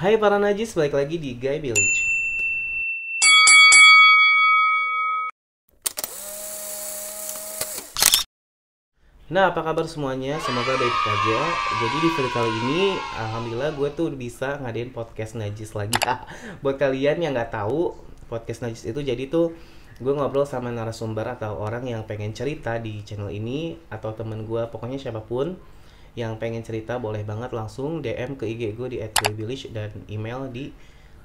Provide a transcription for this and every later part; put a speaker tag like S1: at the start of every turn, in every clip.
S1: Hai para najis, balik lagi di Guy Village. Nah, apa kabar semuanya? Semoga baik saja. Jadi di video kali ini, alhamdulillah gue tuh bisa ngadain podcast najis lagi. Buat kalian yang nggak tahu, podcast najis itu jadi tuh gue ngobrol sama narasumber atau orang yang pengen cerita di channel ini atau temen gue, pokoknya siapapun yang pengen cerita boleh banget langsung DM ke IG gue di @guyvillage dan email di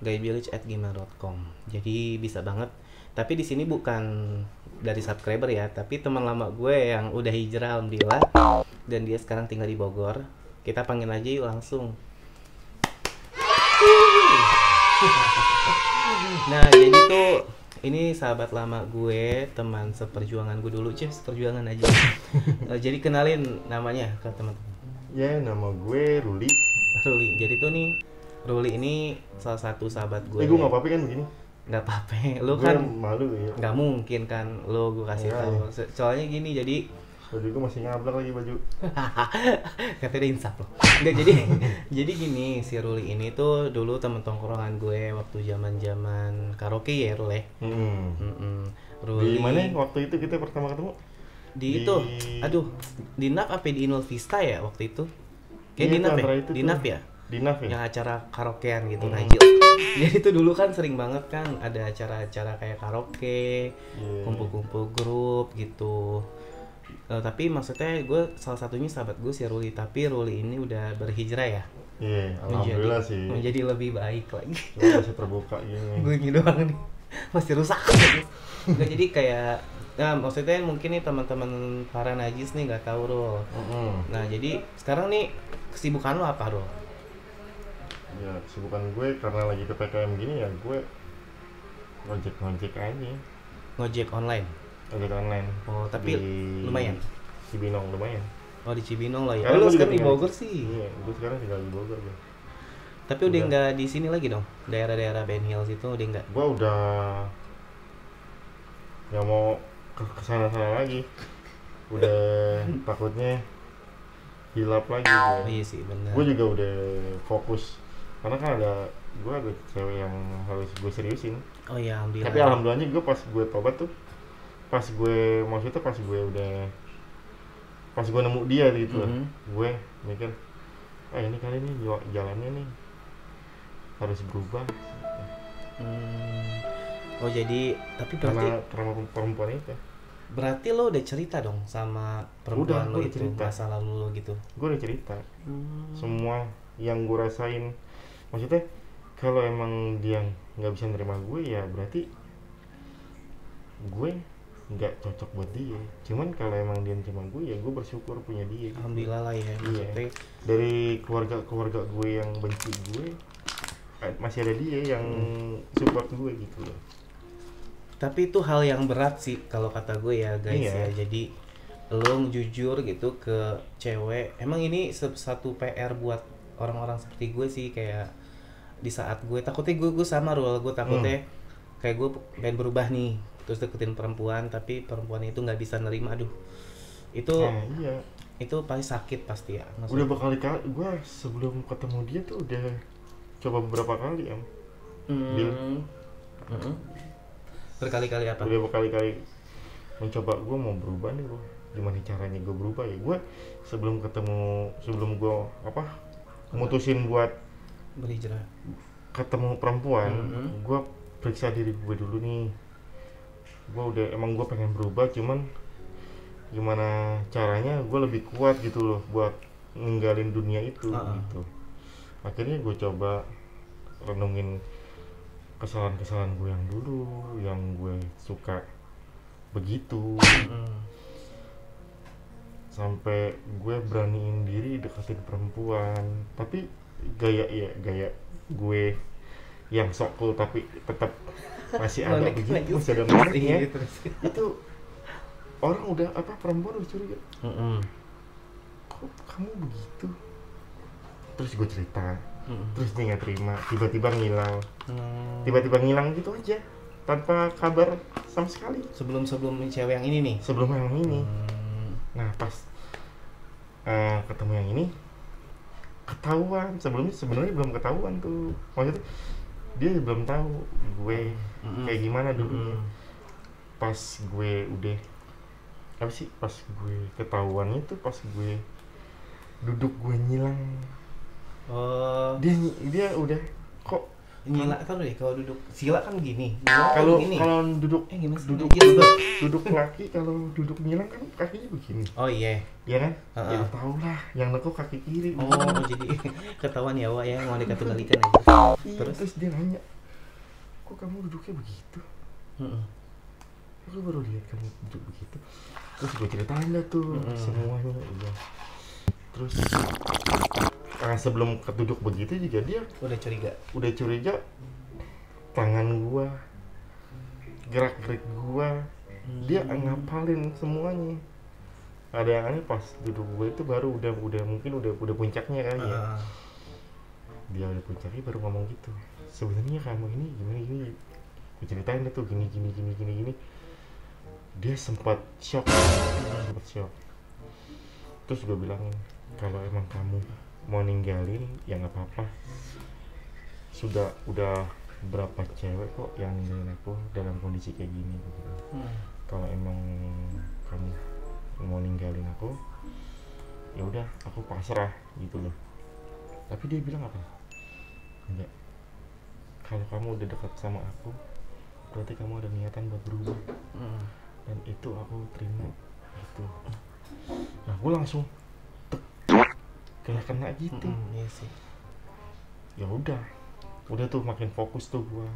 S1: guyvillage@gmail.com. Jadi bisa banget. Tapi di sini bukan dari subscriber ya, tapi teman lama gue yang udah hijrah alhamdulillah dan dia sekarang tinggal di Bogor. Kita panggil aja yuk langsung. Nah, jadi tuh ini sahabat lama gue, teman seperjuangan gue dulu, seperjuangan aja. Jadi kenalin namanya ke teman-teman.
S2: Ya, nama gue Ruli.
S1: Ruli. Jadi tuh nih, Ruli ini salah satu sahabat gue.
S2: Gue nggak apa-apa kan begini?
S1: Nggak apa-apa. Lu
S2: Gue
S1: kan
S2: malu ya.
S1: nggak mungkin kan lu gue kasih
S2: Iya,
S1: tahu. Soalnya gini, jadi
S2: baju gue masih ngablak lagi baju.
S1: katanya insaf loh. Nggak, jadi gini, si Ruli ini tuh dulu temen tongkrongan gue waktu zaman karaoke ya, Ruli.
S2: Di mana waktu itu kita pertama ketemu?
S1: Di itu, aduh, di NAF apa di Inul Vista ya waktu itu? Kayak
S2: Iya,
S1: di NAF ya?
S2: itu
S1: Di
S2: tuh.
S1: NAF ya?
S2: Di NAF ya?
S1: Yang acara karaokean gitu, Najil. Jadi itu dulu kan sering banget kan ada acara-acara kayak karaoke,
S2: Iya.
S1: kumpul-kumpul grup gitu. Tapi maksudnya gue salah satunya sahabat gue si Ruli, tapi Ruli ini udah berhijrah ya.
S2: Iya, alhamdulillah sih.
S1: Menjadi lebih baik lagi.
S2: Cuma masih terbuka gini.
S1: Gue ini doang nih masih rusak. Nggak, jadi kayak, nah maksudnya mungkin nih teman-teman para najis nih nggak tahu Rul. Nah jadi sekarang nih kesibukan lo apa Rul?
S2: Ya, kesibukan gue karena lagi PPKM gini ya, gue ngojek aja.
S1: Ngojek online.
S2: Ojek online.
S1: Oh tapi
S2: Di
S1: lumayan.
S2: Cibinong lumayan.
S1: Oh di Cibinong lah ya.
S2: Karena
S1: Oh, lo
S2: gue juga
S1: sekarang di
S2: tinggal-
S1: Bogor sih.
S2: Iya, gue sekarang tinggal di Bogor gue.
S1: Tapi udah
S2: Udah.
S1: nggak di sini lagi dong. Daerah-daerah Ben Hills itu udah nggak.
S2: Gue udah nggak mau kesana-sana lagi. Udah takutnya hilap lagi
S1: Oh
S2: gue.
S1: iya sih benar.
S2: Gue juga udah fokus karena kan gue ada cewek yang harus gue seriusin.
S1: Oh iya alhamdulillah.
S2: Tapi alhamdulillahnya gue pas gue tobat tuh, pas gue maksudnya pas gue nemu dia gitu, gue mikir, ini kali ini jalannya nih harus berubah.
S1: Oh jadi tapi berarti
S2: karena perempuan itu.
S1: berarti lo udah cerita dong sama perempuan
S2: Udah,
S1: lo
S2: gue udah
S1: itu
S2: cerita.
S1: masa lalu lo gitu.
S2: Gue udah cerita semua yang gue rasain. Maksudnya kalau emang dia nggak bisa nerima gue ya berarti gue nggak cocok buat dia. Cuman kalau emang dia nerima gue ya gue bersyukur punya dia gitu.
S1: Alhamdulillah lah ya.
S2: Iya.
S1: Maksudnya
S2: Dari keluarga gue yang benci gue masih ada dia yang support gue gitu loh.
S1: tapi itu hal yang berat sih kalau kata gue ya guys.
S2: Iya.
S1: Ya jadi lo jujur gitu ke cewek, emang ini satu PR buat orang-orang seperti gue sih. Kayak di saat gue takutnya gue sama Rul, gue takutnya kayak gue pengen berubah nih terus deketin perempuan tapi perempuan itu nggak bisa nerima. Aduh itu
S2: Iya.
S1: itu pasti sakit pasti ya.
S2: Udah berkali-kali gue sebelum ketemu dia tuh udah coba beberapa kali ya. Bil.
S1: Berkali-kali apa?
S2: Udah berkali-kali mencoba gue mau berubah nih bro. Gimana caranya gue berubah ya? Gue sebelum gue mutusin buat
S1: Berhijrah.
S2: ketemu perempuan, gue periksa diri gue dulu nih. Emang gue pengen berubah, cuman gimana caranya gue lebih kuat gitu loh buat ninggalin dunia itu gitu. Akhirnya gue coba renungin kesalahan-kesalahan gue yang dulu, yang gue suka begitu, sampai gue beraniin diri deketin perempuan. Tapi gaya gue yang sok cool tapi tetap masih ada begitu, masih ada menariknya. Itu orang udah perempuan udah curiga, kok kamu begitu? Terus gue cerita, terus dia nggak terima, tiba-tiba ngilang gitu aja tanpa kabar sama sekali.
S1: Sebelum cewek yang ini nih.
S2: Sebelum yang ini. Nah pas ketemu yang ini, ketahuan. Sebenarnya belum ketahuan tuh, maksudnya dia belum tahu gue kayak gimana dulu. Pas gue udah apa sih, pas gue ketahuan itu pas gue duduk gue nyilang. Dia udah kok
S1: Nyila kan deh kalau duduk sila kan gini.
S2: Kalau
S1: gini.
S2: kalau duduk
S1: gimana sih?
S2: duduk laki, kalau duduk nyilang kan kakinya begini.
S1: Oh iya.
S2: Iya kan? Ya tau lah, yang nekuk kaki kiri.
S1: Jadi ketahuan ya Wak ya, mau dikembalikan aja.
S2: Terus dia nanya, kok kamu duduknya begitu? Aku baru lihat kamu duduk begitu. Terus gue ceritain dah tuh semuanya. Iya. Terus sebelum keduduk begitu juga dia udah curiga tangan gua, gerak-gerik gua, dia ngapalin semuanya. Ada yang aneh pas duduk gua itu baru udah mungkin udah puncaknya kali ya. Dia udah puncaknya baru ngomong gitu, sebenarnya kamu ini gini. Gue ceritain tuh gini. Dia sempat shock. Terus gue bilang, kalau emang kamu mau ninggalin ya nggak apa-apa, udah berapa cewek kok yang ninggalin aku dalam kondisi kayak gini gitu. Kalau emang kamu mau ninggalin aku ya udah, aku pasrah gitu loh. Tapi dia bilang apa, enggak, kalau kamu udah dekat sama aku berarti kamu ada niatan buat berubah, dan itu aku terima gitu. Nah gue langsung kayak kena gitu.
S1: Iya sih.
S2: Ya udah tuh makin fokus tuh gua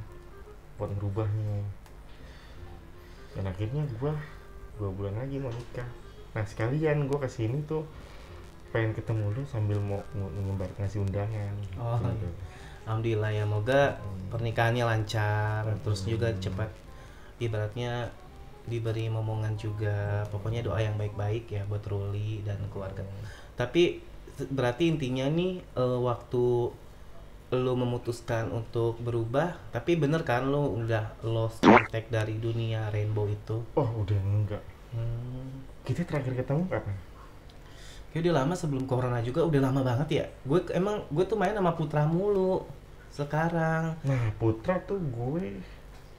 S2: buat merubahnya. Dan akhirnya gua 2 bulan lagi mau nikah. Nah sekalian gua kesini tuh pengen ketemu lu sambil mau ngasih undangan gitu.
S1: Iya. Alhamdulillah ya, moga pernikahannya lancar, terus juga cepat, ibaratnya diberi momongan juga. Pokoknya doa yang baik-baik ya buat Ruli dan keluarga. Tapi berarti intinya nih waktu lo memutuskan untuk berubah, tapi bener kan lo udah lost contact dari dunia rainbow itu?
S2: Oh udah enggak. Kita terakhir ketemu kapan?
S1: Kayak udah lama, sebelum corona juga, udah lama banget ya. Gue tuh main sama Putra mulu sekarang.
S2: Nah Putra tuh gue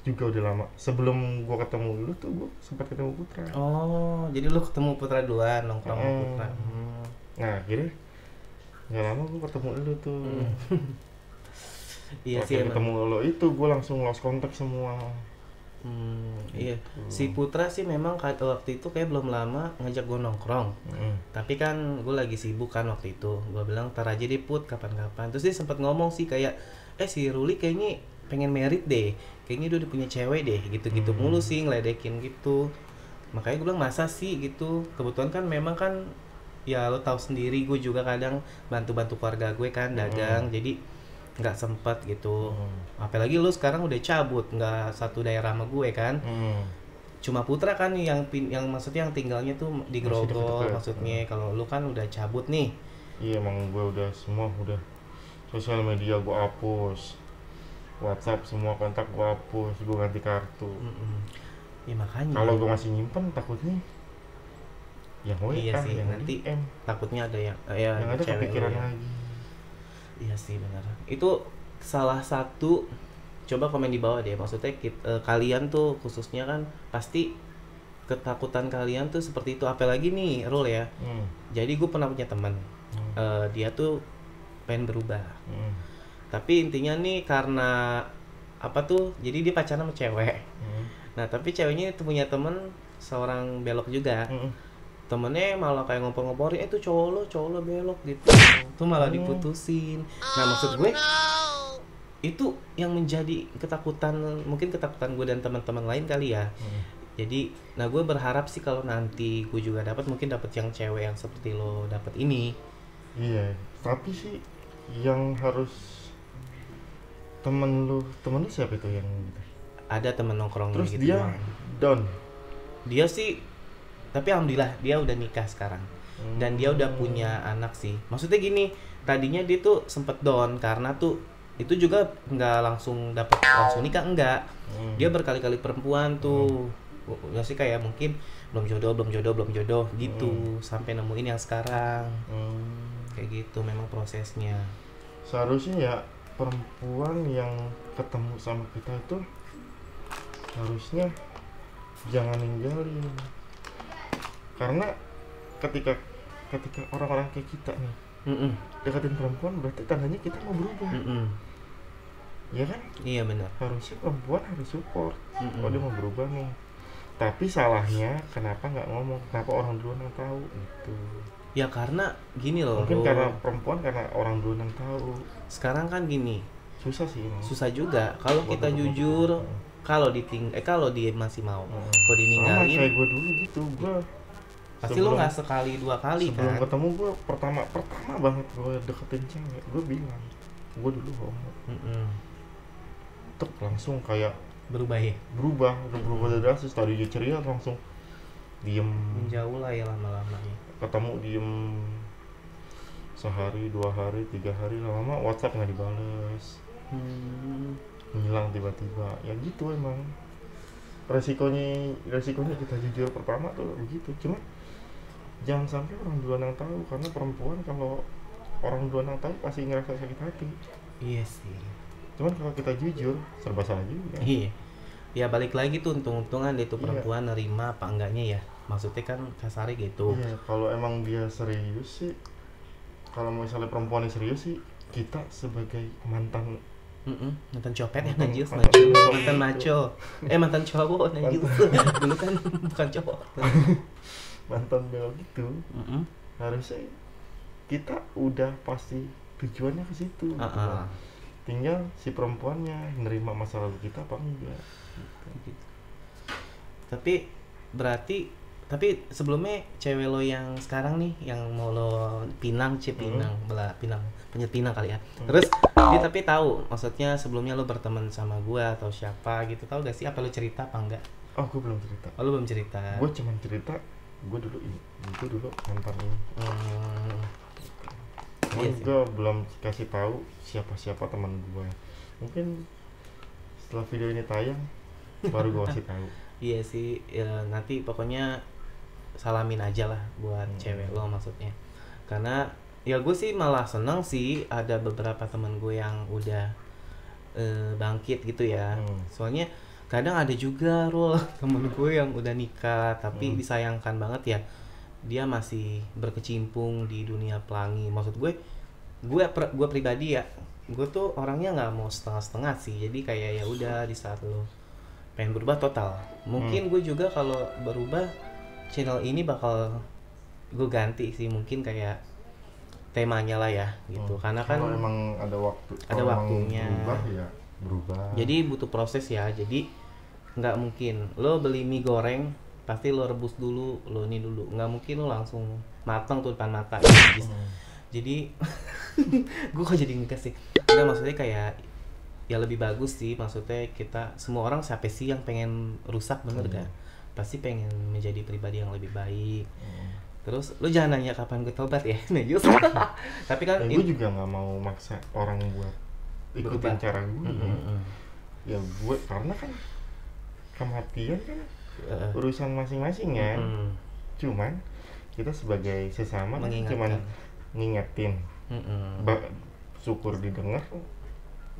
S2: juga udah lama. Sebelum gue ketemu lu tuh gue sempat ketemu Putra.
S1: Oh jadi lo ketemu Putra duluan, nongkrong sama Putra.
S2: Nah akhirnya nggak lama gue ketemu lu tuh.
S1: Iya sih,
S2: ketemu lo itu gue langsung lost contact semua.
S1: Iya, si Putra sih memang waktu itu kayak belum lama ngajak gue nongkrong. Tapi kan gue lagi sibuk kan waktu itu. Gue bilang tar aja deh Put, kapan-kapan. Terus dia sempat ngomong sih kayak, si Ruli kayaknya pengen merit deh, kayaknya dia udah punya cewek deh, gitu-gitu mulu sih, ngeledekin gitu. Makanya gue bilang masa sih gitu. Kebetulan kan memang kan ya lo tahu sendiri, gue juga kadang bantu-bantu keluarga gue kan dagang, jadi nggak sempet gitu. Apalagi lo sekarang udah cabut, nggak satu daerah sama gue kan. Cuma Putra kan yang maksudnya yang tinggalnya tuh di Grogol maksudnya. Kalau lo kan udah cabut nih.
S2: Iya emang gue udah semua, udah sosial media gue hapus, WhatsApp semua kontak gue hapus, gue ganti kartu.
S1: Ya makanya
S2: kalau gue masih nyimpen takutnya yang
S1: iya sih,
S2: yang
S1: nanti
S2: DM.
S1: Takutnya ada yang
S2: ada kepikiran
S1: ya.
S2: lagi.
S1: Iya sih benar. Itu salah satu, coba komen di bawah deh, maksudnya kalian tuh khususnya kan pasti ketakutan kalian tuh seperti itu, apalagi nih Rul ya. Jadi gue pernah punya teman, dia tuh pengen berubah, tapi intinya nih karena apa tuh, jadi dia pacaran sama cewek. Nah tapi ceweknya itu punya temen seorang belok juga. Temennya malah kayak ngompor-ngomporin, itu cowok lo belok gitu, tuh malah diputusin. Nah maksud gue itu yang menjadi ketakutan, mungkin ketakutan gue dan teman-teman lain kali ya. Jadi nah gue berharap sih kalau nanti gue juga dapat yang cewek yang seperti lo dapat ini.
S2: Iya, tapi sih yang harus temen lu siapa itu yang gitu?
S1: Ada temen nongkrongnya
S2: terus
S1: gitu.
S2: Dia down.
S1: Dia sih, tapi alhamdulillah dia udah nikah sekarang. Dan dia udah punya anak sih. Maksudnya gini, tadinya dia tuh sempet down karena tuh itu juga nggak langsung nikah, enggak. Dia berkali-kali perempuan tuh. Ya sih kayak mungkin belum jodoh gitu, sampai nemuin yang sekarang. kayak gitu memang prosesnya.
S2: Seharusnya ya perempuan yang ketemu sama kita itu harusnya jangan ninggalin, karena ketika orang-orang kayak kita nih deketin perempuan berarti tandanya kita mau berubah. Ya kan?
S1: Iya benar.
S2: Harusnya perempuan harus support kalau dia mau berubah nih. Tapi salahnya kenapa nggak ngomong, kenapa orang duluan yang tahu gitu.
S1: Ya karena gini loh.
S2: Mungkin karena perempuan, karena orang duluan yang tahu.
S1: Sekarang kan gini.
S2: Susah sih ini.
S1: Susah juga kalau kita jujur, kalau kalau dia masih mau, kalau dininggalin.
S2: Sama kayak gue dulu gitu, gue
S1: pasti lo nggak sekali dua kali
S2: sebelum
S1: kan.
S2: ketemu gue pertama banget gue deketin cewek, gue bilang gue dulu homo. Tek langsung kayak
S1: berubah ya.
S2: Berubah dari drastis. Tadi dia ceria langsung diem.
S1: Menjauh lah ya lama-lamanya.
S2: Ketemu diem sehari, 2 hari, 3 hari, lama-lama WhatsApp nggak dibales. Ngilang tiba-tiba. Ya gitu emang. Resikonya kita jujur pertama tuh begitu. Cuma jangan sampai orang duluan yang tahu, karena perempuan kalau orang duluan yang tahu pasti ngerasa sakit hati.
S1: Iya sih.
S2: Cuman kalau kita jujur serba salah juga.
S1: Iya. Ya balik lagi tuh untung-untungan dia tuh perempuan nerima apa enggaknya ya. Maksudnya kan kasarnya gitu.
S2: Iya, kalau emang dia serius sih, kalau misalnya perempuan yang serius sih, kita sebagai mantan
S1: copet ya najis, mantan maco, mantan cowok najis. Dulu kan bukan cowok.
S2: Mantan bel gitu. Harusnya kita udah pasti tujuannya ke situ. Tinggal si perempuannya nerima masa lalu kita apa enggak gitu.
S1: Tapi sebelumnya cewek lo yang sekarang nih yang mau lo pinang penyet pinang kali ya. Terus dia tapi tahu maksudnya sebelumnya lo berteman sama gua atau siapa gitu, tahu gak sih apa lo cerita apa enggak?
S2: Oh, gua belum cerita.
S1: Oh, lo belum cerita.
S2: Gua cuma cerita gua dulu mantan ini. Iya, gue belum kasih tahu siapa teman gue. Mungkin setelah video ini tayang baru gue kasih tahu.
S1: Iya sih, ya, nanti pokoknya salamin aja lah buat cewek lo maksudnya. Karena ya gue sih malah seneng sih ada beberapa teman gue yang udah bangkit gitu ya. Soalnya kadang ada juga temen gue yang udah nikah tapi disayangkan banget ya. Dia masih berkecimpung di dunia pelangi. Maksud gue pribadi ya, gue tuh orangnya nggak mau setengah-setengah sih. Jadi kayak ya udah di saat lo pengen berubah total, mungkin gue juga kalau berubah channel ini bakal gue ganti sih, mungkin kayak temanya lah ya gitu. Karena kan
S2: kalau emang ada waktunya berubah.
S1: Jadi butuh proses ya. Jadi nggak mungkin lo beli mie goreng pasti lo rebus dulu, lo ini dulu, nggak mungkin lo langsung matang tuh depan mata gitu. Jadi gue kok jadi ngegas sih. Nggak, maksudnya kayak ya lebih bagus sih, maksudnya kita semua orang siapa sih yang pengen rusak, bener gak? Pasti pengen menjadi pribadi yang lebih baik. Terus lo jangan nanya kapan gue tobat ya, Najus. Tapi kan
S2: gue juga nggak mau maksa orang buat ikutin cara gue. Ya gue karena kan kematian kan urusan masing-masing ya. Cuman kita sebagai sesama cuman ngingetin. Syukur didengar,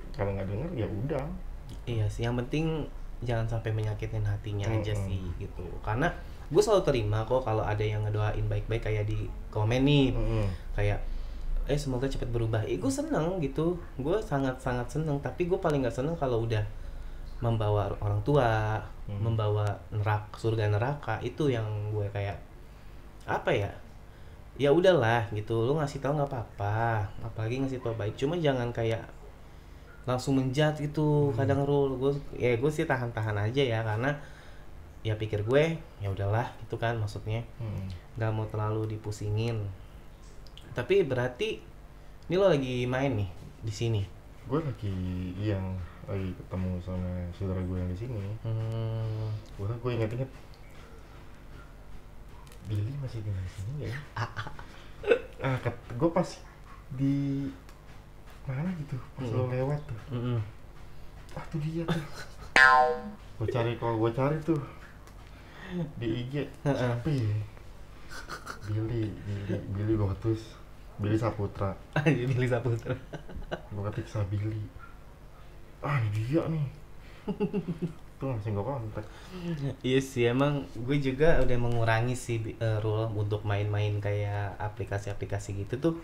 S2: kalau nggak denger ya udah.
S1: Iya sih, yang penting jangan sampai menyakitin hatinya aja sih gitu. Karena gue selalu terima kok kalau ada yang ngedoain baik-baik kayak di komen nih, kayak semoga cepat berubah. Gue seneng gitu, gue sangat-sangat seneng. Tapi gue paling nggak seneng kalau udah membawa orang tua, membawa surga neraka. Itu yang gue kayak apa ya? Ya udahlah gitu, lu ngasih tahu nggak apa-apa, apalagi ngasih tahu baik. Cuma jangan kayak langsung menjat gitu. Kadang gue sih tahan-tahan aja ya, karena ya pikir gue ya udahlah gitu kan, maksudnya nggak mau terlalu dipusingin. Tapi berarti ini lo lagi main nih di sini?
S2: Gue lagi ketemu sama saudara gue yang di sini. Gue inget-inget Billy masih di sini ya. Gue pas di mana gitu, pas lo lewat tuh. Tuh dia tuh. Gue cari tuh di IG. Siapa ya? Billy Gotus. Billy Saputra.
S1: Billy Saputra.
S2: Gue ketik Sabili. Ah ini dia nih. Tuh langsung gue kontak.
S1: Iya sih, emang gue juga udah mengurangi sih rule untuk main-main kayak aplikasi-aplikasi gitu tuh.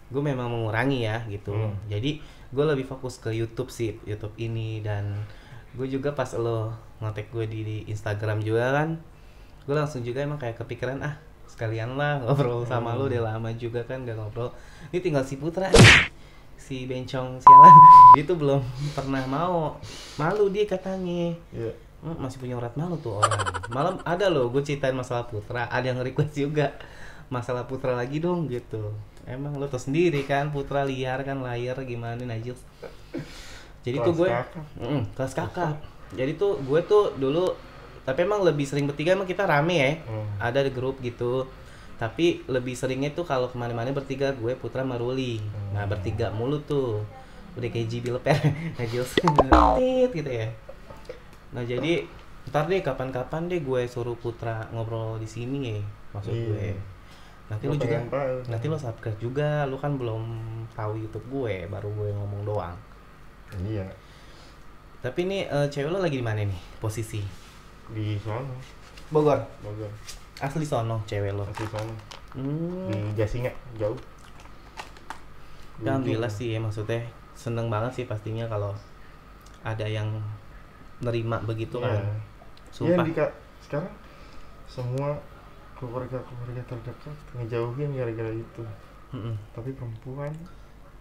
S1: Gue memang mengurangi ya gitu. Jadi gue lebih fokus ke YouTube sih, YouTube ini. Dan gue juga pas lo ngontek gue di Instagram juga kan, gue langsung juga emang kayak kepikiran sekalian lah ngobrol sama lo, udah lama juga kan gak ngobrol. Ini tinggal si Putra nih, si bencong sialan. Dia tuh belum pernah malu dia katanya.
S2: Iya.
S1: Masih punya urat malu tuh orang. Malam ada loh gue ceritain masalah Putra, ada yang request juga masalah Putra lagi dong gitu. Emang lo tau sendiri kan, Putra liar kan, layar gimana Najil. Jadi tuh gue kelas kakap. Jadi tuh gue tuh dulu, tapi emang lebih sering bertiga, emang kita rame ya. Ada di grup gitu. Tapi lebih seringnya tuh kalau kemana-mana bertiga, gue, Putra, Maruli. Nah bertiga mulu tuh. Udah kayak JB Leper, Najil gitu ya. Nah jadi ntar deh kapan-kapan deh gue suruh Putra ngobrol di sini ya, maksud gue. Nanti lu juga, nanti lo subscribe juga, lu kan belum tahu YouTube gue, baru gue ngomong doang.
S2: Iya.
S1: Tapi ini cewek lo lagi di mana nih posisi?
S2: Di sono.
S1: Bogor.
S2: Bogor.
S1: Asli sono cewek lo.
S2: Asli sono. Di Jasinga jauh.
S1: Alhamdulillah sih ya, maksudnya seneng banget sih pastinya kalau ada yang nerima begitu kan.
S2: Sumpah. Iya sekarang semua keluarga terdekat ngejauhin gara-gara itu. Tapi perempuan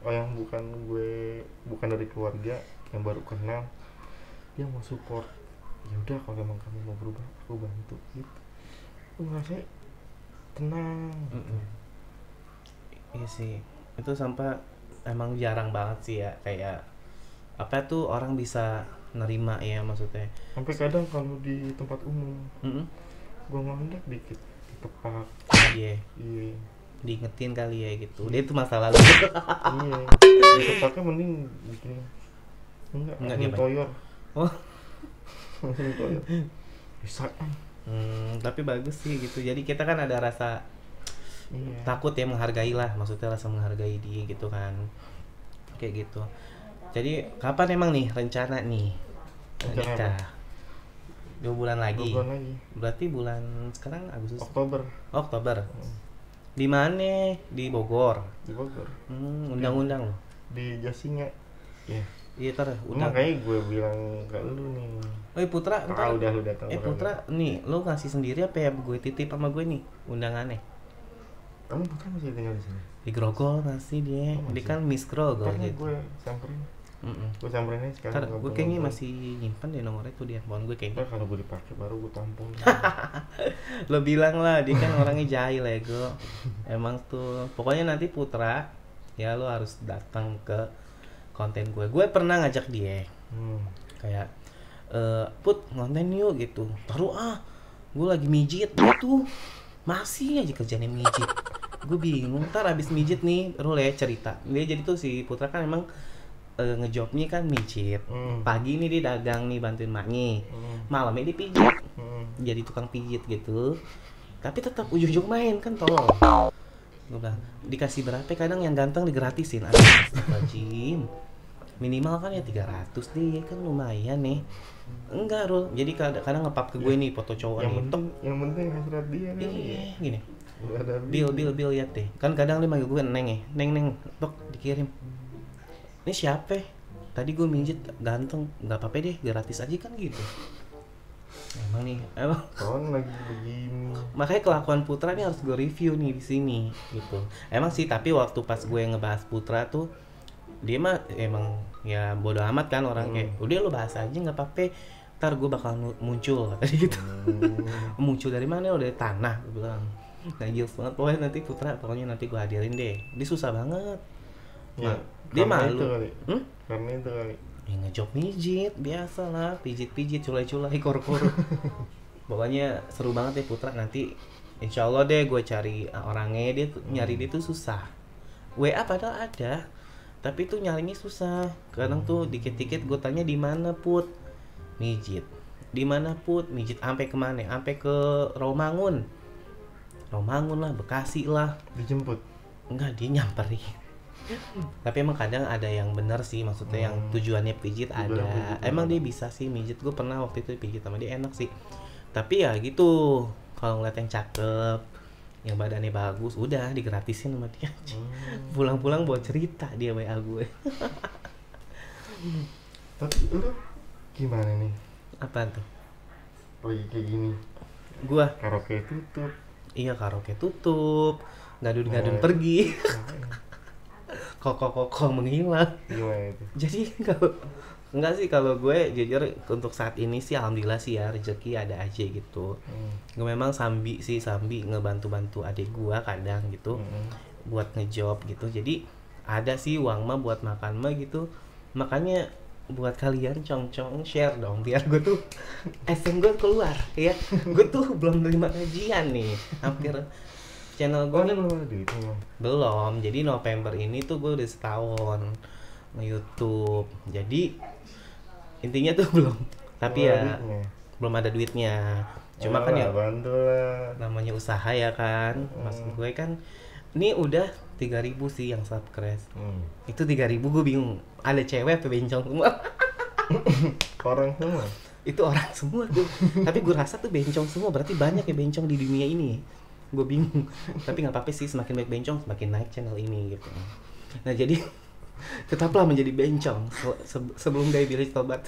S2: yang bukan dari keluarga, yang baru kenal, dia mau support. Ya udah kalau emang kamu mau berubah, aku bantu gitu. Aku ngerasa tenang.
S1: Iya sih, itu sampai emang jarang banget sih ya, kayak apa tuh orang bisa nerima ya, maksudnya.
S2: Sampai kadang kalau di tempat umum, gue ngondek dikit ditepak.
S1: Iya.
S2: Iya.
S1: Diingetin kali ya gitu. Dia itu masa lalu.
S2: Iya. Ditepaknya mending bikin enggak toyor.
S1: Oh.
S2: Toyor. Bisa.
S1: Tapi bagus sih gitu. Jadi kita kan ada rasa takut ya, menghargai lah, maksudnya rasa menghargai dia gitu kan. Kayak gitu. Jadi kapan emang nih rencana nih nikah? 2 bulan lagi.
S2: 2 bulan lagi.
S1: Berarti bulan sekarang Agustus. Oktober. Di mana? Di Bogor.
S2: Di Bogor.
S1: Undang-undang loh.
S2: Di Jasinga. Iya.
S1: Iya udah.
S2: Makanya gue bilang ke lu nih.
S1: Putra, ntar.
S2: Udah lu datang.
S1: Putra, nih lu ngasih sendiri apa ya, gue titip sama gue nih undangannya.
S2: Kamu Putra masih tinggal di sini?
S1: Di Grogol masih dia. Dia kan Miss Grogol gitu.
S2: Gue samperin. Gue samperin aja sekarang.
S1: Gue kayaknya masih nyimpan deh nomornya tuh di handphone gue kayaknya.
S2: Kalau gue dipakai baru gue tampung.
S1: Lo bilang lah, dia kan orangnya jahil ya gue. Emang tuh, pokoknya nanti Putra ya lo harus datang ke konten gue. Gue pernah ngajak dia. Kayak Put konten yuk gitu. Taruh gue lagi mijit gitu. Masih aja kerjanya mijit. Gue bingung, ntar abis mijit nih Rul ya cerita. Dia jadi tuh si Putra kan emang ngejobnya kan mijit. Pagi nih dia dagang nih, bantuin maknya. Malamnya dia pijit. Jadi tukang pijit gitu. Tapi tetap ujung-ujung main kan tolong. Gue bilang, dikasih berapa kadang yang ganteng digratisin. Astagfirullahaladzim. Minimal kan ya 300 deh, kan lumayan nih. Enggak Rul, jadi kadang ngepap ke gue nih foto cowok nih.
S2: Yang penting hasrat dia nih.
S1: Iya, gini. Bil lihat deh. Kan kadang dia manggil gue Neng ya. Neng, tok dikirim. Ini siapa? Tadi gue mijit ganteng, nggak apa-apa deh, gratis aja kan gitu. Emang
S2: lagi begini.
S1: Makanya kelakuan Putra nih harus gue review nih di sini gitu. Emang sih, tapi waktu pas gue ngebahas Putra tuh dia mah emang ya bodo amat kan orang kayak udah lo bahas aja nggak apa-apa, ntar gue bakal muncul kata gitu. Muncul dari mana? Udah dari tanah, gue bilang. Nah jelas banget pokoknya nanti Putra, pokoknya nanti gue hadirin deh. Dia susah banget. Dia malu.
S2: Karena itu kali.
S1: Ya ngejob mijit, biasa lah, pijit-pijit, culai-culai, kor-kor. Pokoknya seru banget ya Putra, nanti insya Allah deh gue cari orangnya. Dia nyari dia tuh susah. WA padahal ada, tapi tuh nyarinya susah. Kadang tuh dikit-dikit gue tanya di mana Put mijit, di mana Put mijit, sampai kemana? Sampai ke Romangun lah, Bekasi lah.
S2: Dijemput?
S1: Enggak, dia nyamperin. Tapi emang kadang ada yang bener sih, maksudnya yang tujuannya pijit ada. Emang dia bisa sih mijit, gue pernah waktu itu pijit sama dia, enak sih. Tapi ya gitu, kalau ngeliat yang cakep, yang badannya bagus, udah digratisin sama dia. Pulang-pulang buat cerita dia WA gue.
S2: Tapi lu gimana nih
S1: Apaan tuh?
S2: lagi kayak gini?
S1: Gua,
S2: Karaoke tutup.
S1: iya karaoke tutup, gadun-gadun pergi, koko-koko menghilang.
S2: Gimana itu?
S1: Jadi kalau enggak sih, kalau gue jujur untuk saat ini sih alhamdulillah sih ya, rezeki ada aja gitu. Gue memang sambi ngebantu-bantu adik gue kadang gitu, buat ngejob gitu. Jadi ada sih uang mah buat makan mah gitu. Makanya buat kalian cong-cong share dong biar gue tuh SM gue keluar ya. Gue tuh belum terima gajian nih, hampir channel gue nih
S2: belum ada duitnya.
S1: belum. Jadi November ini tuh gue udah setahun nge-YouTube. Jadi intinya tuh belum. Tapi ya belum ada duitnya. Cuma kan ya
S2: bantu lah.
S1: namanya usaha ya kan. Maksud gue kan ini udah 3.000 sih yang subscribe. Itu 3.000 gue bingung. Ada cewek apa bencong semua?
S2: Orang semua.
S1: Itu orang semua tuh. Tapi gue rasa tuh bencong semua. Berarti banyak ya bencong di dunia ini. Gue bingung. Tapi nggak apa-apa sih, semakin banyak bencong semakin naik channel ini gitu. Nah jadi tetaplah menjadi bencong sebelum Guy Village tobat.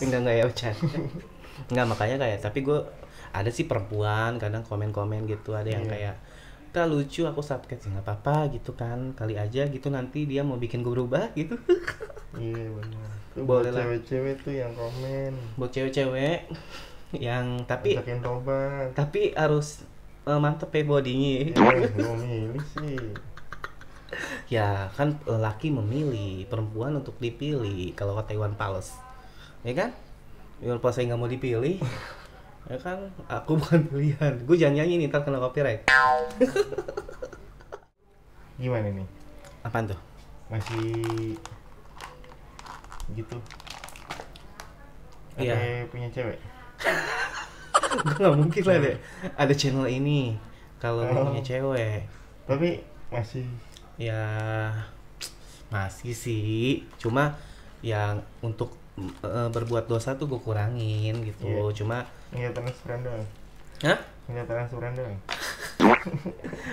S1: Enggak ya bercanda. Enggak, makanya kayak, tapi gue ada sih perempuan kadang komen-komen gitu, ada yang kayak Kak lucu aku subscribe, nggak apa-apa gitu kan, kali aja gitu nanti dia mau bikin gue berubah gitu.
S2: Iya benar. Tuh
S1: Boleh
S2: buat
S1: lah.
S2: cewek-cewek tuh yang komen.
S1: Buat cewek-cewek yang tapi
S2: Ajakin tobat.
S1: harus mantep ya bodinya.
S2: Belum milih sih.
S1: Ya kan laki memilih, perempuan untuk dipilih kalau kata Iwan Fals, ya kan? Iwan Fals saya nggak mau dipilih, ya kan? Aku bukan pilihan. Gue jangan nyanyi nih, ntar kena copyright.
S2: Gimana nih?
S1: Apaan tuh?
S2: Masih gitu?
S1: Iya.
S2: Ada punya cewek?
S1: Gue nggak mungkin lah deh ada channel ini kalau punya cewek.
S2: Tapi masih
S1: Ya masih sih, cuma yang untuk berbuat dosa tuh gue kurangin gitu.
S2: Iya.
S1: Cuma
S2: nggak transferan doang.
S1: Hah?
S2: Nggak transferan doang.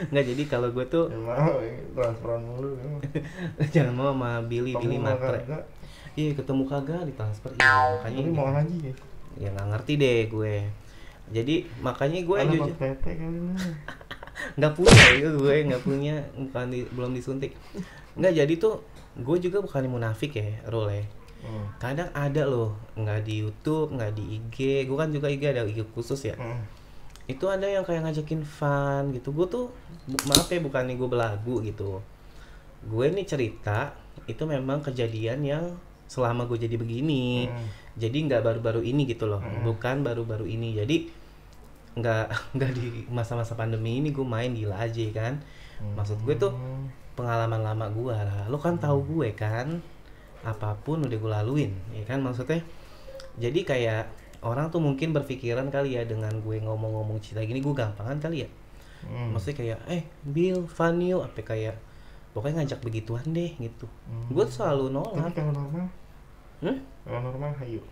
S1: Nggak, jadi kalau gue tuh
S2: Ya mau transferan mulu.
S1: jangan mau sama Billy Matre. Iya, ketemu kagak ditransfer. Iya, makanya
S2: Tapi mau haji ya?
S1: ya nggak ngerti deh gue. Jadi makanya gue
S2: Alah,
S1: jujur
S2: PT kali lah.
S1: nggak punya ya, gue nggak punya, belum disuntik. Nggak, jadi tuh gue juga bukan munafik ya, Rul ya. Kadang ada loh, nggak di YouTube, nggak di IG. Gue kan juga IG ada IG khusus ya. Itu ada yang kayak ngajakin fun gitu. Gue tuh maaf ya, bukannya gue belagu gitu. Gue nih cerita itu memang kejadian yang selama gue jadi begini. Jadi nggak baru-baru ini gitu loh. Bukan baru-baru ini. Jadi nggak di masa-masa pandemi ini gue main gila aja kan. Maksud gue tuh pengalaman lama gue lah. Lo kan tahu gue kan, apapun udah gue laluin ya kan, maksudnya. Jadi kayak orang tuh mungkin berpikiran kali ya, dengan gue ngomong-ngomong cerita gini gue gampangan kali ya. Maksudnya kayak Bill fun yuk, apa kayak pokoknya ngajak begituan deh gitu. Gue selalu nolak.
S2: Tapi kalau normal? Kalau normal hayu.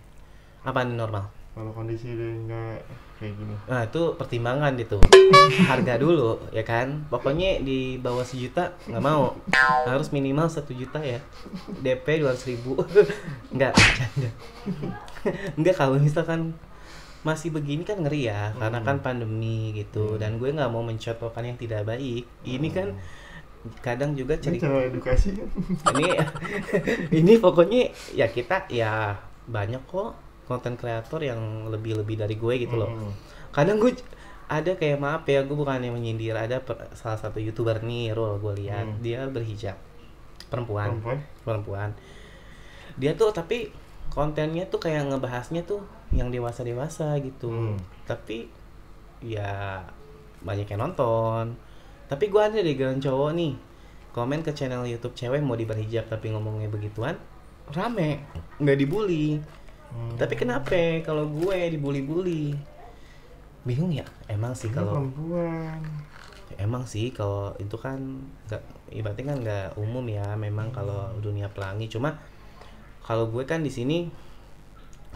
S1: Apaan normal?
S2: Kalau kondisi udah nggak kayak gini.
S1: Nah itu pertimbangan itu. Harga dulu ya kan. Pokoknya di bawah 1 juta nggak mau. Harus minimal 1 juta ya. DP 200.000. Enggak, bercanda. Enggak, kalau misalkan masih begini kan ngeri ya, karena kan pandemi gitu. Dan gue nggak mau mencontohkan yang tidak baik. Ini kan kadang juga cerita.
S2: Ini cara edukasi kan?
S1: Ini pokoknya ya kita ya banyak kok konten kreator yang lebih dari gue gitu loh. Kadang gue ada kayak, maaf ya, gue bukannya menyindir, ada salah satu YouTuber nih, Rul, gue lihat dia berhijab, perempuan. Dia tuh tapi kontennya tuh kayak ngebahasnya tuh yang dewasa gitu. Tapi ya banyak yang nonton. Tapi gue ada deh gang cowok nih komen ke channel YouTube cewek mau berhijab tapi ngomongnya begituan, rame, nggak dibully. Tapi kenapa kalau gue dibully-bully? Bingung ya, emang sih kalau
S2: perempuan.
S1: Emang sih kalau itu kan nggak, ibaratnya kan nggak umum ya memang kalau dunia pelangi. Cuma kalau gue kan di sini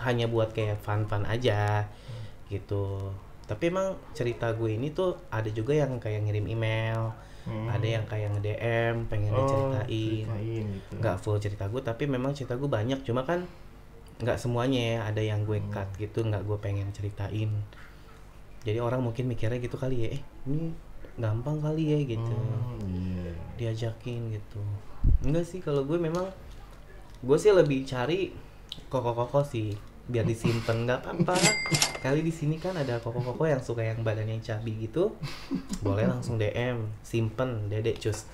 S1: hanya buat kayak fun-fun aja gitu. Tapi emang cerita gue ini tuh ada juga yang kayak ngirim email, ada yang kayak nge-DM pengen diceritain.
S2: Ceritain gitu.
S1: Nggak full cerita gue, tapi memang cerita gue banyak. Cuma kan nggak semuanya ya, ada yang gue cut gitu, nggak gue pengen ceritain. Jadi orang mungkin mikirnya gitu kali ya, ini gampang kali ya gitu,
S2: Iya.
S1: diajakin gitu. Enggak sih, kalau gue memang gue sih lebih cari koko-koko sih biar disimpan, nggak apa-apa. Kali di sini kan ada koko-koko yang suka yang badannya cabi gitu, boleh langsung DM, simpen dedek cus.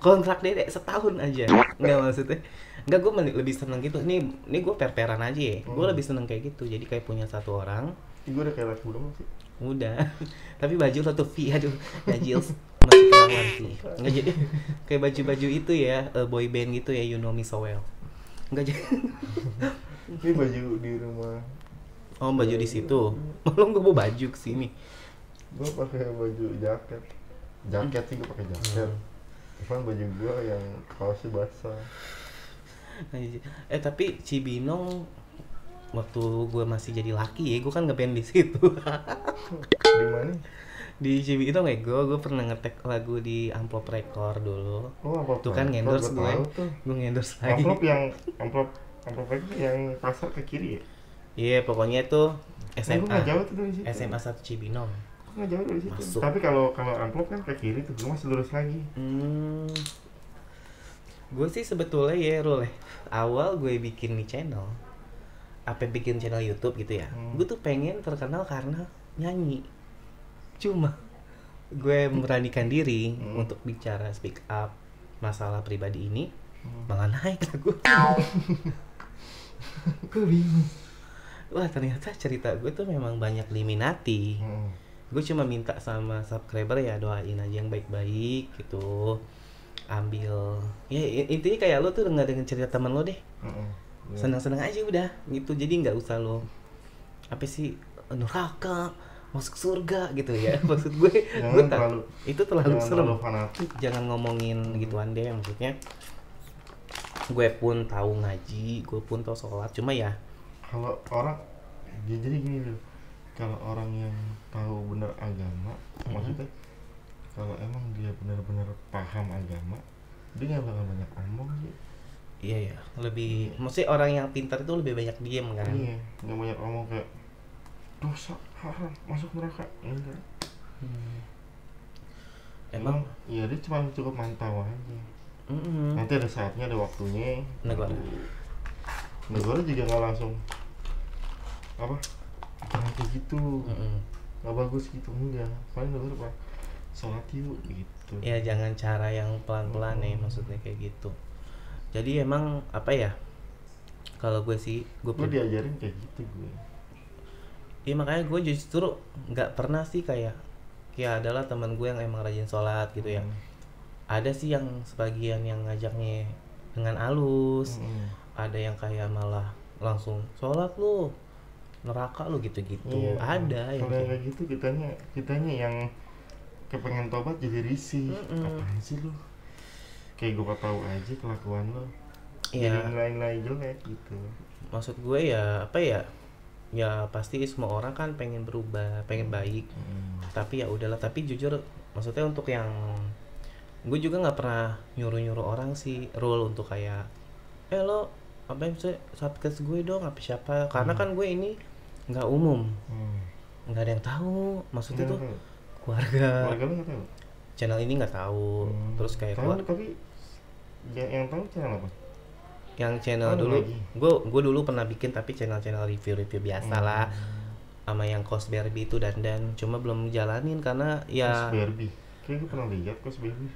S1: Kontrak dedek setahun aja, nggak maksudnya. Nggak, gue lebih seneng gitu. Nih gue per-peran aja ya. Gue lebih seneng kayak gitu. Jadi kayak punya satu orang.
S2: Gue udah kayak lagu belum sih.
S1: Udah. Tapi baju lo tuh V, aduh, Najil masih kerawan sih. Nggak jadi kayak baju-baju itu ya, boy band gitu ya, You Know Me So Well. Nggak jadi.
S2: Ini baju di rumah.
S1: Oh, baju di situ. Malah gue bawa baju ke sini.
S2: Gue pakai baju jaket. Jaket sih gue pakai jaket. Cuman baju gue yang kaosnya basah.
S1: Tapi Cibinong waktu gue masih jadi laki ya, gue kan ngeband di situ.
S2: Di mana?
S1: Di Cibinong ya, gue pernah ngetek lagu di Amplop Record dulu.
S2: Oh, amplop.
S1: Tuh kan ngendorse gue. Gue ngendorse lagi.
S2: Amplop lagi yang pasar ke kiri ya?
S1: Iya, pokoknya itu SMA.
S2: Gue nggak jauh tuh dari situ.
S1: SMA 1 Cibinong.
S2: Gue nggak jauh dari situ.
S1: Masuk.
S2: Tapi kalau amplop kan ke kiri tuh, gue masih lurus lagi.
S1: Gue sih sebetulnya ya Rul, awal gue bikin nih channel, bikin channel YouTube gitu ya, gue tuh pengen terkenal karena nyanyi. Cuma gue memberanikan diri untuk bicara, speak up masalah pribadi ini, malah naik lagu. Gue bingung. Wah, ternyata cerita gue tuh memang banyak diminati. Gue cuma minta sama subscriber ya, doain aja yang baik-baik gitu. Ambil ya, intinya kayak lo tuh dengan cerita teman lo deh, senang-senang aja udah gitu. Jadi nggak usah lo apa sih neraka masuk surga gitu ya. Maksud gue itu terlalu serem. Jangan ngomongin gituan deh. Maksudnya gue pun tahu ngaji, gue pun tahu sholat, cuma ya
S2: kalau orang jadi gini loh, kalau orang yang tahu benar agama, maksudnya kalau emang dia benar-benar paham agama, dia nggak bakal banyak omong sih.
S1: Iya ya, lebih maksudnya orang yang pintar itu lebih banyak diem kan.
S2: Iya, nggak banyak omong kayak dosa, haram, masuk neraka, enggak. Emang ya dia cuma cukup mantau aja. Nanti ada saatnya, ada waktunya. Negara juga nggak langsung apa jangan kayak gitu, nggak bagus gitu, enggak. Paling negara apa sholat yuk gitu
S1: ya, jangan cara yang pelan-pelan nih, maksudnya kayak gitu. Jadi emang apa ya, kalau gue sih gue
S2: diajarin kayak gitu gue.
S1: Iya, makanya gue justru nggak pernah sih kayak adalah teman gue yang emang rajin sholat gitu ya. Ada sih yang sebagian yang ngajaknya dengan halus, ada yang kayak malah langsung sholat lu neraka lu gitu-gitu. Iya, ada yang
S2: kayak gitu. Kitanya yang kepengen tobat jadi risih. Apaan sih lu? Kayak gue tahu aja kelakuan lo. Jadi nilai-nilai jelek gitu.
S1: Maksud gue ya apa ya? Ya pasti semua orang kan pengen berubah, pengen baik. Tapi ya udahlah. Tapi jujur, maksudnya untuk yang gue juga nggak pernah nyuruh orang sih, Rule, untuk kayak lo apa yang subscribe gue dong, apa siapa? Karena kan gue ini nggak umum, nggak ada yang tahu. Maksudnya tuh keluarga
S2: lo nggak tahu,
S1: channel ini nggak tahu. Terus kayak
S2: tapi yang tahu channel apa?
S1: Yang channel dulu gue dulu pernah bikin, tapi channel review biasa lah, sama yang Cos Barbie itu dandan, cuma belum jalanin karena ya
S2: Cos Barbie, kayak gue pernah lihat Cos Barbie.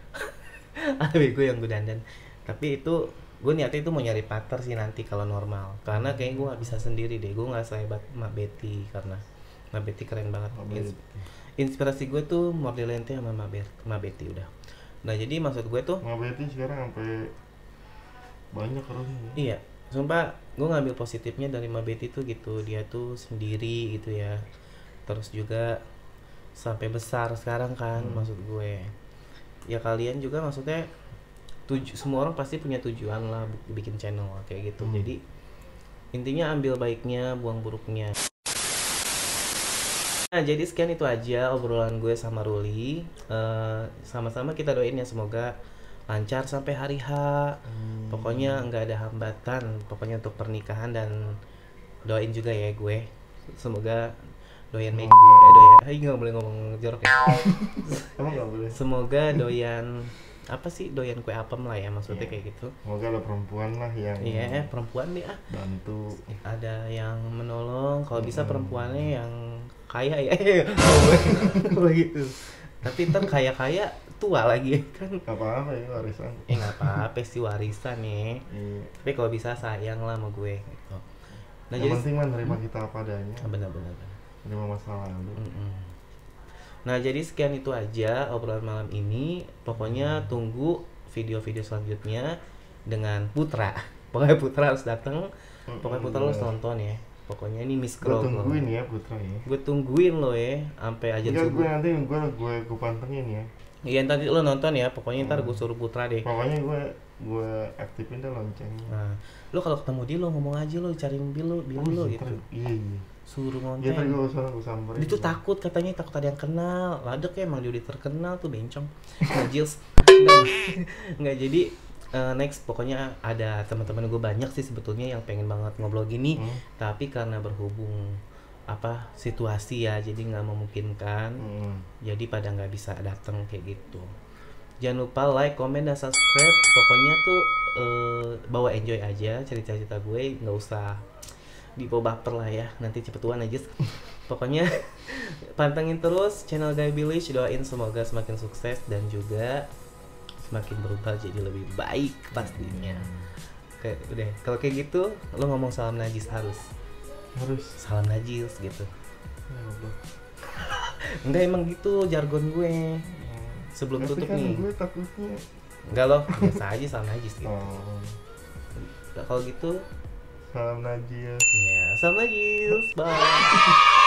S1: ada gue yang gue dandan, tapi itu gue niatnya itu mau nyari partner sih nanti kalau normal, karena kayaknya gue nggak bisa sendiri deh, gue nggak sehebat Mbak Betty, karena Mbak Betty keren banget. Inspirasi gue tuh Mordelente sama Mbak Betty udah. Nah jadi maksud gue tuh
S2: Mbak Betty sekarang sampai banyak orangnya.
S1: Iya, sumpah gue ngambil positifnya dari Mbak Betty tuh gitu, dia tuh sendiri gitu ya. Terus juga sampai besar sekarang kan. Maksud gue ya kalian juga maksudnya semua orang pasti punya tujuan lah bikin channel kayak gitu. Jadi intinya ambil baiknya, buang buruknya. Nah, jadi sekian itu aja obrolan gue sama Ruli. Sama-sama kita doain ya semoga lancar sampai hari H. Pokoknya nggak ada hambatan. Pokoknya untuk pernikahan, dan doain juga ya gue. Semoga doyan make doyan. Nggak boleh ngomong jorok ya.
S2: Emang nggak boleh.
S1: Semoga doyan apa sih, doyan kue apem lah ya maksudnya kayak gitu.
S2: Semoga ada perempuan lah yang
S1: perempuan deh
S2: bantu,
S1: ada yang menolong, kalau bisa perempuannya yang kaya ya. Gitu. Tapi ntar kaya tua lagi kan.
S2: Apa-apa ya warisan.
S1: Nggak apa-apa sih warisan ya. Tapi kalau bisa sayang lah sama gue gitu. Nah,
S2: yang penting menerima kita apa adanya.
S1: Benar-benar
S2: Menerima masalah lalu.
S1: Nah, jadi sekian itu aja obrolan malam ini. Pokoknya tunggu video-video selanjutnya dengan Putra. Pokoknya Putra harus datang. Pokoknya Putra harus nonton ya. Pokoknya ini Miss Crow.
S2: Gue tungguin ya Putra ya.
S1: Gue tungguin lo ya sampai aja subuh.
S2: Gue nanti gue pantengin ya.
S1: Iya, nanti lo nonton ya. Pokoknya ntar gue suruh Putra deh.
S2: Pokoknya gue aktifin deh loncengnya.
S1: Nah, lo kalau ketemu dia lo ngomong aja, lo cariin bil lo gitu.
S2: Iya.
S1: Suruh ngonten.
S2: Iya, tadi gue samperin.
S1: Dia tuh takut, katanya takut ada yang kenal. Ladek ya, emang dia udah terkenal tuh bencong. Nah, Jils. Nggak, jadi next pokoknya ada teman-teman gue banyak sih sebetulnya yang pengen banget ngobrol gini, tapi karena berhubung situasi ya, jadi nggak memungkinkan. Jadi pada nggak bisa datang kayak gitu. Jangan lupa like, comment, dan subscribe. Pokoknya tuh bawa enjoy aja cerita-cerita gue, nggak usah dibawa baper lah ya, nanti cepet tuan aja. Pokoknya pantengin terus channel Guy Village, doain semoga semakin sukses dan juga semakin berubah jadi lebih baik pastinya. Udah, kalau kayak gitu lo ngomong salam najis harus salam najis gitu. Enggak, emang gitu jargon gue sebelum tutup
S2: kan
S1: nih.
S2: Gue takutnya
S1: Enggak loh, biasa aja salam najis gitu. Kalau gitu
S2: salam najis.
S1: ya, salam najis, bye.